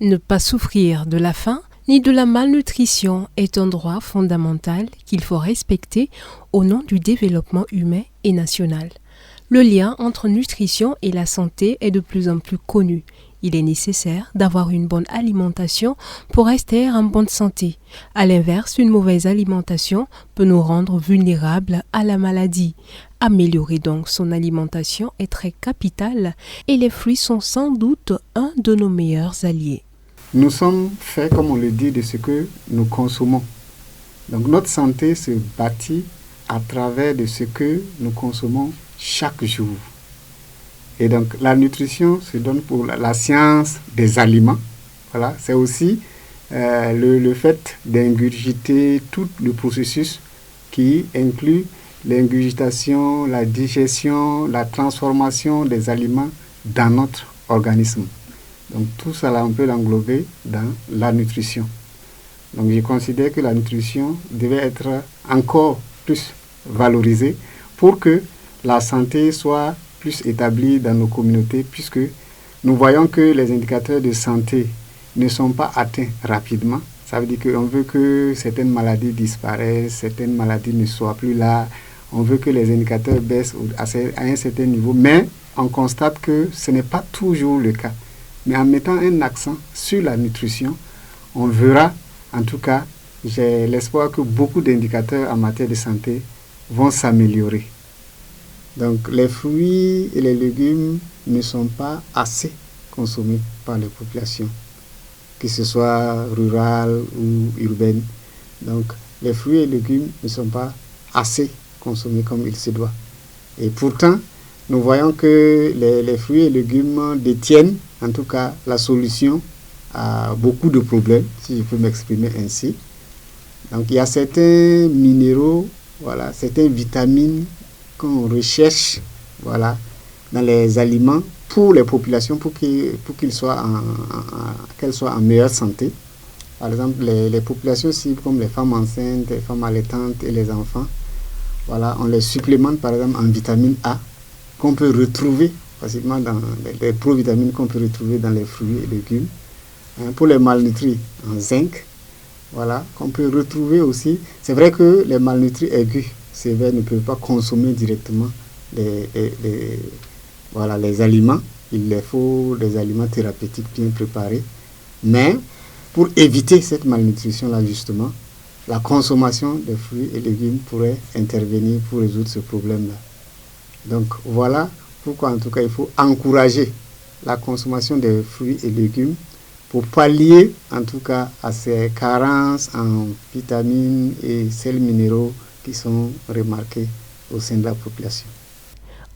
Ne pas souffrir de la faim ni de la malnutrition est un droit fondamental qu'il faut respecter au nom du développement humain et national. Le lien entre nutrition et la santé est de plus en plus connu. Il est nécessaire d'avoir une bonne alimentation pour rester en bonne santé. À l'inverse, une mauvaise alimentation peut nous rendre vulnérables à la maladie. Améliorer donc son alimentation est très capital et les fruits sont sans doute un de nos meilleurs alliés. Nous sommes faits, comme on le dit, de ce que nous consommons. Donc notre santé se bâtit à travers de ce que nous consommons chaque jour. Et donc la nutrition se donne pour la science des aliments. Voilà, c'est aussi le fait d'ingurgiter tout le processus qui inclut l'ingurgitation, la digestion, la transformation des aliments dans notre organisme. Donc tout cela, on peut l'englober dans la nutrition. Donc je considère que la nutrition devait être encore plus valorisée pour que la santé soit plus établie dans nos communautés, puisque nous voyons que les indicateurs de santé ne sont pas atteints rapidement. Ça veut dire qu'on veut que certaines maladies disparaissent, certaines maladies ne soient plus là. On veut que les indicateurs baissent à un certain niveau, mais on constate que ce n'est pas toujours le cas. Mais en mettant un accent sur la nutrition, on verra, en tout cas, j'ai l'espoir que beaucoup d'indicateurs en matière de santé vont s'améliorer. Donc les fruits et les légumes ne sont pas assez consommés par les populations, que ce soit rurales ou urbaines. Donc les fruits et légumes ne sont pas assez consommés comme il se doit. Et pourtant, nous voyons que les fruits et légumes détiennent en tout cas la solution à beaucoup de problèmes, si je peux m'exprimer ainsi. Donc il y a certains minéraux, voilà, certaines vitamines qu'on recherche, voilà, dans les aliments pour les populations, pour qu'elles soient en meilleure santé. Par exemple, les populations cibles comme les femmes enceintes, les femmes allaitantes et les enfants, voilà, on les supplémente par exemple en vitamine A, qu'on peut retrouver facilement dans les provitamines qu'on peut retrouver dans les fruits et légumes. Pour les malnutris, en zinc, voilà, qu'on peut retrouver aussi. C'est vrai que les malnutris aigus sévères ne peuvent pas consommer directement les aliments. Il leur faut des aliments thérapeutiques bien préparés. Mais pour éviter cette malnutrition-là, justement, la consommation de fruits et légumes pourrait intervenir pour résoudre ce problème-là. Donc voilà pourquoi en tout cas il faut encourager la consommation de fruits et légumes pour pallier en tout cas à ces carences en vitamines et sels minéraux qui sont remarqués au sein de la population.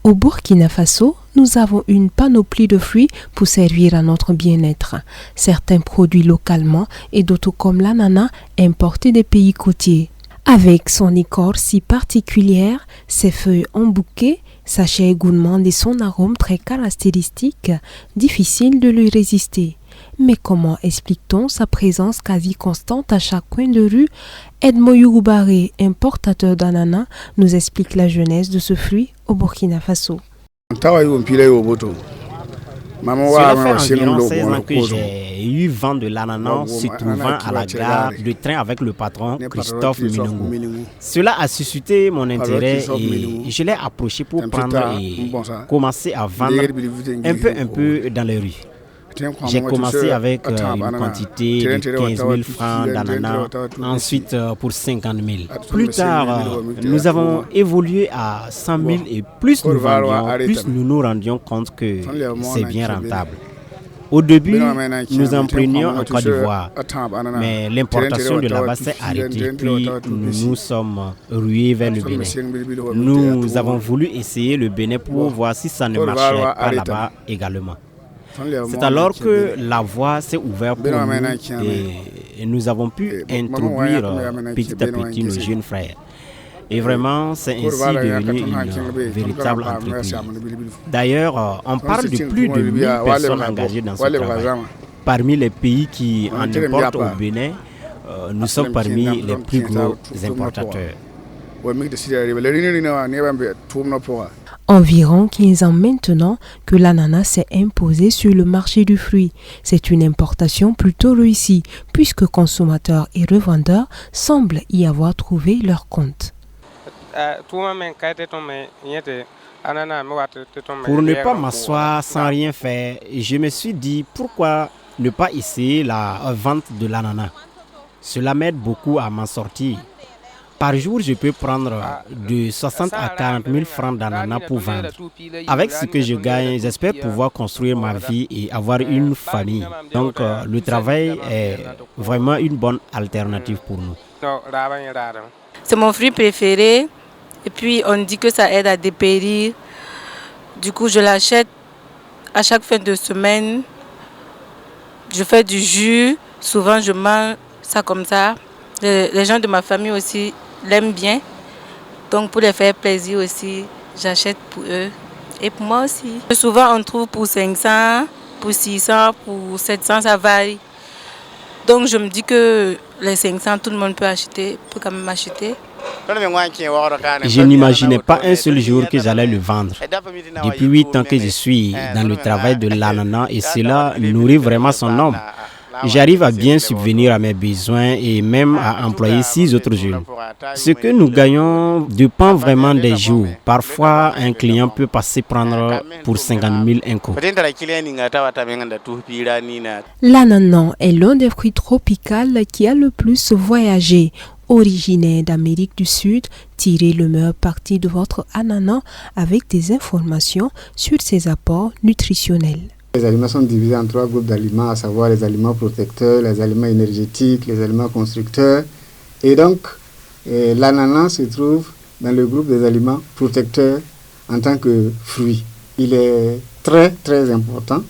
Au Burkina Faso, nous avons une panoplie de fruits pour servir à notre bien-être. Certains produits localement et d'autres comme l'ananas importés des pays côtiers. Avec son écorce si particulière, ses feuilles en bouquet, sa chair gourmande et son arôme très caractéristique, difficile de lui résister. Mais comment explique-t-on sa présence quasi constante à chaque coin de rue? Edmo Yougoubaré, importateur d'ananas, nous explique la genèse de ce fruit au Burkina Faso. Cela fait environ 16 ans que j'ai eu vent de l'ananas se trouvant à la gare de train avec le patron Christophe Minongo. Cela a suscité mon intérêt et je l'ai approché pour prendre et commencer à vendre un peu dans les rues. J'ai commencé avec une quantité de 15 000 francs d'ananas, ensuite pour 50 000. Plus tard, nous avons évolué à 100 000 et plus nous nous rendions compte que c'est bien rentable. Au début, nous en prenions en Côte d'Ivoire, mais l'importation de là-bas s'est arrêtée, puis nous nous sommes rués vers le Bénin. Nous avons voulu essayer le Bénin pour voir si ça ne marchait pas là-bas également. C'est alors que la voie s'est ouverte pour nous et nous avons pu introduire petit à petit nos jeunes frères. Et vraiment, c'est ainsi devenu une véritable entreprise. D'ailleurs, on parle de plus de 1000 personnes engagées dans ce travail. Parmi les pays qui en importent au Bénin, nous sommes parmi les plus gros importateurs. Environ 15 ans maintenant que l'ananas s'est imposé sur le marché du fruit. C'est une importation plutôt réussie puisque consommateurs et revendeurs semblent y avoir trouvé leur compte. Pour ne pas m'asseoir sans rien faire, je me suis dit pourquoi ne pas essayer la vente de l'ananas. Cela m'aide beaucoup à m'en sortir. Par jour, je peux prendre de 60 à 40 000 francs d'ananas pour vendre. Avec ce que je gagne, j'espère pouvoir construire ma vie et avoir une famille. Donc, le travail est vraiment une bonne alternative pour nous. C'est mon fruit préféré. Et puis, on dit que ça aide à dépérir. Du coup, je l'achète à chaque fin de semaine. Je fais du jus. Souvent, je mange ça comme ça. Les gens de ma famille aussi l'aiment bien. Donc, pour les faire plaisir aussi, j'achète pour eux et pour moi aussi. Souvent, on trouve pour 500, pour 600, pour 700, ça varie. Donc, je me dis que les 500, tout le monde peut quand même acheter. Je n'imaginais pas un seul jour que j'allais le vendre. Depuis 8 ans que je suis dans le travail de l'ananas et cela nourrit vraiment son homme. J'arrive à bien subvenir à mes besoins et même à employer 6 autres jeunes. Ce que nous gagnons dépend vraiment des jours. Parfois, un client peut passer prendre pour 50 000 un coup. L'ananas est l'un des fruits tropicaux qui a le plus voyagé. Originaire d'Amérique du Sud, tirez le meilleur parti de votre ananas avec des informations sur ses apports nutritionnels. Les aliments sont divisés en 3 groupes d'aliments, à savoir les aliments protecteurs, les aliments énergétiques, les aliments constructeurs. Et donc, l'ananas se trouve dans le groupe des aliments protecteurs en tant que fruit. Il est très, très important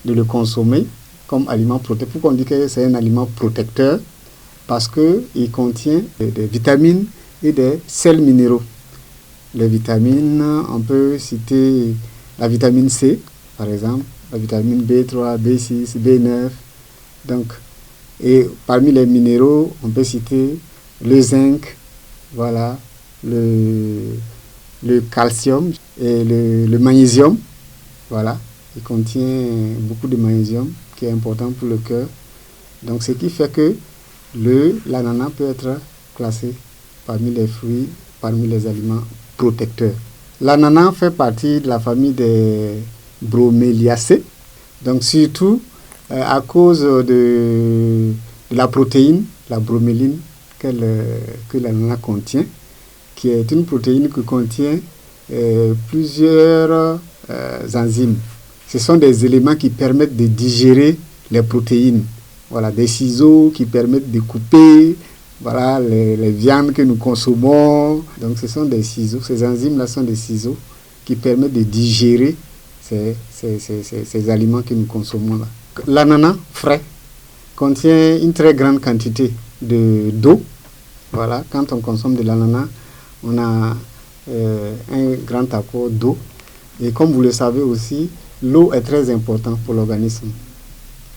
de le consommer comme aliment protecteur. Pourquoi on dit que c'est un aliment protecteur? Parce qu'il contient des vitamines et des sels minéraux. Les vitamines, on peut citer la vitamine C, par exemple, la vitamine B3, B6, B9. Donc, et parmi les minéraux, on peut citer le zinc, voilà, le calcium et le magnésium. Voilà, il contient beaucoup de magnésium qui est important pour le cœur. Donc, ce qui fait que l'ananas peut être classé parmi les fruits, parmi les aliments protecteurs. L'ananas fait partie de la famille des broméliacées, donc surtout à cause de la protéine, la broméline, que l'ananas contient, qui est une protéine qui contient plusieurs enzymes. Ce sont des éléments qui permettent de digérer les protéines. Voilà, des ciseaux qui permettent de couper, voilà, les viandes que nous consommons. Donc ce sont des ciseaux, ces enzymes-là sont des ciseaux qui permettent de digérer ces aliments que nous consommons là. L'ananas frais contient une très grande quantité d'eau. Voilà, quand on consomme de l'ananas, on a un grand apport d'eau. Et comme vous le savez aussi, l'eau est très importante pour l'organisme.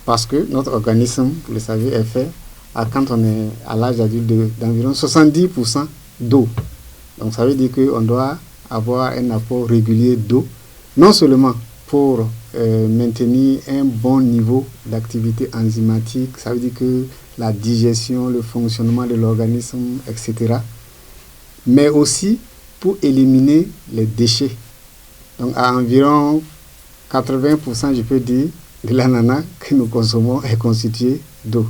Parce que notre organisme, vous le savez, est fait quand on est à l'âge adulte d'environ 70% d'eau. Donc ça veut dire qu'on doit avoir un apport régulier d'eau, non seulement pour maintenir un bon niveau d'activité enzymatique, ça veut dire que la digestion, le fonctionnement de l'organisme, etc., mais aussi pour éliminer les déchets. Donc à environ 80%, je peux dire, de l'ananas que nous consommons est constitué d'eau,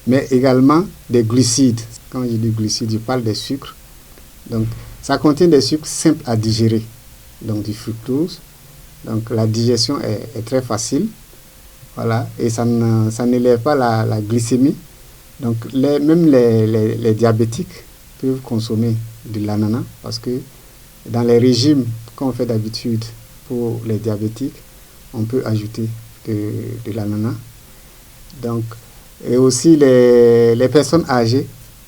mais également des glucides. Quand je dis glucides, je parle des sucres. Donc, ça contient des sucres simples à digérer, donc du fructose. Donc, la digestion est très facile, voilà, et ça n'élève pas la glycémie. Donc, même les diabétiques peuvent consommer de l'ananas parce que dans les régimes qu'on fait d'habitude pour les diabétiques, on peut ajouter de l'ananas. Donc, et aussi les personnes âgées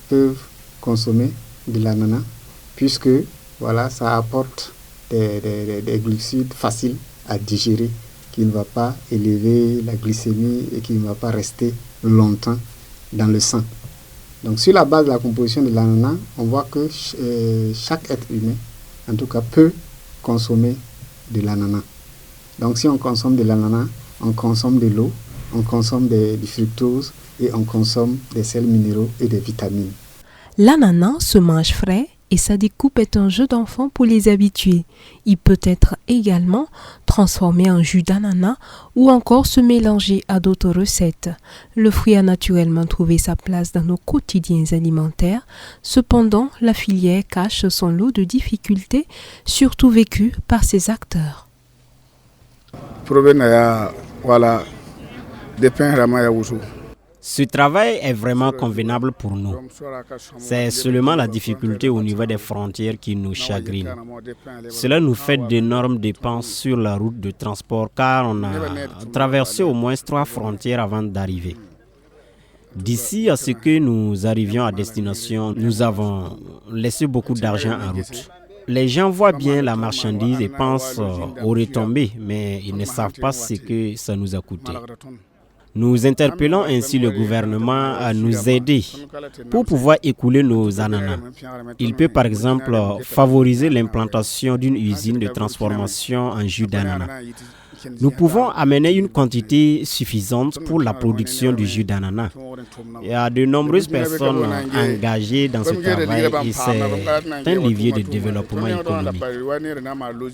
peuvent consommer de l'ananas puisque voilà, ça apporte des glucides faciles à digérer qui ne va pas élever la glycémie et qui ne va pas rester longtemps dans le sang. Donc sur la base de la composition de l'ananas, on voit que chaque être humain, en tout cas, peut consommer de l'ananas. Donc si on consomme de l'ananas, on consomme de l'eau, on consomme du fructose et on consomme des sels minéraux et des vitamines. L'ananas se mange frais et sa découpe est un jeu d'enfant pour les habitués. Il peut être également transformé en jus d'ananas ou encore se mélanger à d'autres recettes. Le fruit a naturellement trouvé sa place dans nos quotidiens alimentaires. Cependant, la filière cache son lot de difficultés, surtout vécues par ses acteurs. Ce travail est vraiment convenable pour nous. C'est seulement la difficulté au niveau des frontières qui nous chagrine. Cela nous fait d'énormes dépenses sur la route de transport car on a traversé au moins 3 frontières avant d'arriver. D'ici à ce que nous arrivions à destination, nous avons laissé beaucoup d'argent en route. Les gens voient bien la marchandise et pensent aux retombées, mais ils ne savent pas ce que ça nous a coûté. Nous interpellons ainsi le gouvernement à nous aider pour pouvoir écouler nos ananas. Il peut par exemple favoriser l'implantation d'une usine de transformation en jus d'ananas. Nous pouvons amener une quantité suffisante pour la production du jus d'ananas. Il y a de nombreuses personnes engagées dans ce travail et c'est un levier de développement économique.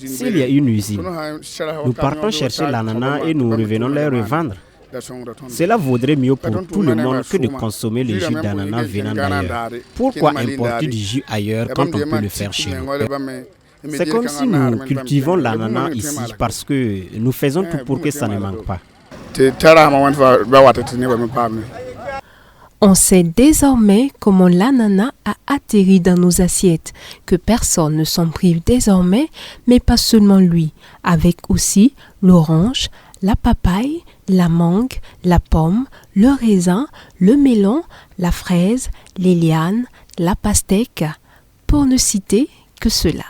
S'il y a une usine, nous partons chercher l'ananas et nous revenons les revendre. Cela vaudrait mieux pour tout le monde que de consommer le jus d'ananas venant d'ailleurs. Pourquoi importer du jus ailleurs quand on peut le faire chez nous? C'est comme si nous cultivons l'ananas ici parce que nous faisons tout pour que ça ne manque pas. On sait désormais comment l'ananas a atterri dans nos assiettes, que personne ne s'en prive désormais, mais pas seulement lui, avec aussi l'orange, la papaye, la mangue, la pomme, le raisin, le melon, la fraise, les lianes, la pastèque, pour ne citer que cela.